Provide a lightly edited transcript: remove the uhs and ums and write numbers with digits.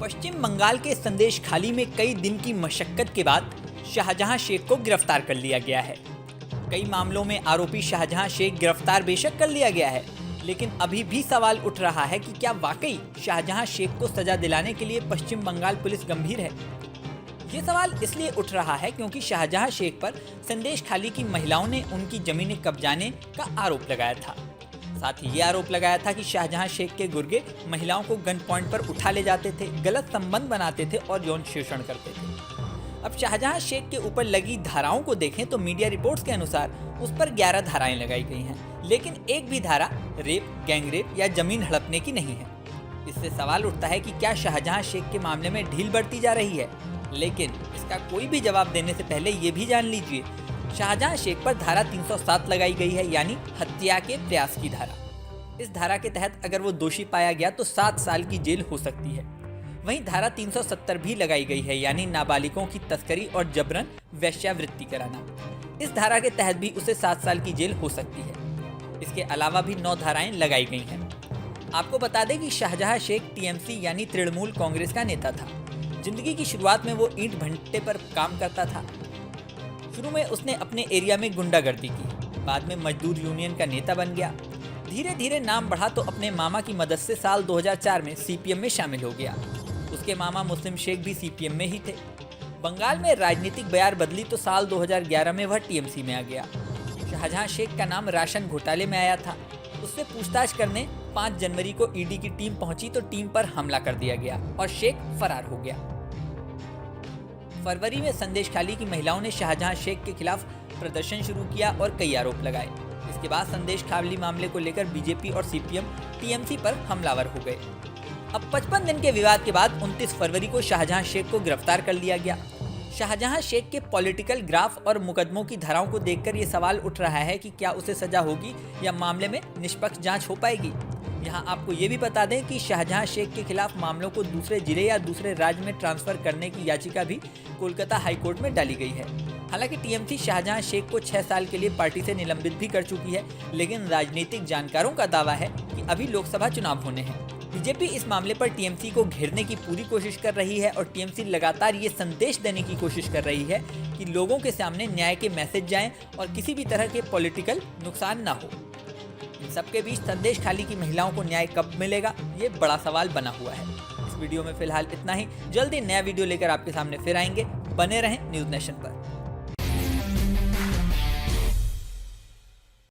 पश्चिम बंगाल के संदेश खाली में कई दिन की मशक्कत के बाद शाहजहां शेख को गिरफ्तार कर लिया गया है। कई मामलों में आरोपी शाहजहां शेख गिरफ्तार बेशक कर लिया गया है, लेकिन अभी भी सवाल उठ रहा है कि क्या वाकई शाहजहां शेख को सजा दिलाने के लिए पश्चिम बंगाल पुलिस गंभीर है। ये सवाल इसलिए उठ रहा है क्योंकि शाहजहां शेख पर संदेश खाली की महिलाओं ने उनकी जमीनें कब्जाने का आरोप लगाया था। साथ ही ये आरोप लगाया था कि शाहजहां शेख के गुर्गे महिलाओं को गन पॉइंट पर उठा ले जाते थे, गलत संबंध बनाते थे और यौन शोषण करते थे। अब शाहजहां शेख के ऊपर लगी धाराओं को देखें तो मीडिया रिपोर्ट्स के अनुसार उस पर 11 धाराएं लगाई गई हैं, लेकिन एक भी धारा रेप, गैंगरेप या जमीन हड़पने की नहीं है। इससे सवाल उठता है कि क्या शाहजहां शेख के मामले में ढील बढ़ती जा रही है। लेकिन इसका कोई भी जवाब देने से पहले ये भी जान लीजिए, शाहजहां शेख पर धारा 307 लगाई गई है, यानी हत्या के प्रयास की धारा। इस धारा के तहत अगर वो दोषी पाया गया तो 7 साल की जेल हो सकती है। वहीं धारा 370 भी लगाई गई है, यानी नाबालिगों की तस्करी और जबरन वेश्यावृत्ति कराना। इस धारा के तहत भी उसे 7 साल की जेल हो सकती है। इसके अलावा भी 9 धाराएं लगाई गई हैं। आपको बता दें कि शाहजहां शेख टीएमसी यानी तृणमूल कांग्रेस का नेता था। जिंदगी की शुरुआत में वो ईंट भट्टे पर काम करता था। शुरू में उसने अपने एरिया में गुंडागर्दी की, बाद में मजदूर यूनियन का नेता बन गया। धीरे धीरे नाम बढ़ा तो अपने मामा की मदद से साल 2004 में सीपीएम में शामिल हो गया। उसके मामा मुस्लिम शेख भी सीपीएम में ही थे। बंगाल में राजनीतिक बयार बदली तो साल 2011 में वह टीएमसी में आ गया। शाहजहां शेख का नाम राशन घोटाले में आया था। उससे पूछताछ करने 5 जनवरी को ईडी की टीम पहुंची तो टीम पर हमला कर दिया गया और शेख फरार हो गया। फरवरी में संदेश खाली की महिलाओं ने शाहजहां शेख के खिलाफ प्रदर्शन शुरू किया और कई आरोप लगाए। इसके बाद संदेश खाली मामले को लेकर बीजेपी और सीपीएम टीएमसी पर हमलावर हो गए। अब 55 दिन के विवाद के बाद 29 फरवरी को शाहजहां शेख को गिरफ्तार कर लिया गया। शाहजहां शेख के पॉलिटिकल ग्राफ और मुकदमों की धाराओं को देखकर ये सवाल उठ रहा है कि क्या उसे सजा होगी या मामले में निष्पक्ष जांच हो पाएगी। यहाँ आपको ये भी बता दें कि शाहजहां शेख के खिलाफ मामलों को दूसरे जिले या दूसरे राज्य में ट्रांसफर करने की याचिका भी कोलकाता हाईकोर्ट में डाली गई है। हालांकि टीएमसी शाहजहां शेख को 6 साल के लिए पार्टी से निलंबित भी कर चुकी है, लेकिन राजनीतिक जानकारों का दावा है कि अभी लोकसभा चुनाव होने हैं। बीजेपी इस मामले पर टीएमसी को घेरने की पूरी कोशिश कर रही है और टीएमसी लगातार ये संदेश देने की कोशिश कर रही है कि लोगों के सामने न्याय के मैसेज जाएं और किसी भी तरह के पॉलिटिकल नुकसान ना हो। इन सबके बीच संदेश खाली की महिलाओं को न्याय कब मिलेगा, ये बड़ा सवाल बना हुआ है। इस वीडियो में फिलहाल इतना ही। जल्दी नया वीडियो लेकर आपके सामने फिर आएंगे। बने रहें न्यूज़ नेशन पर।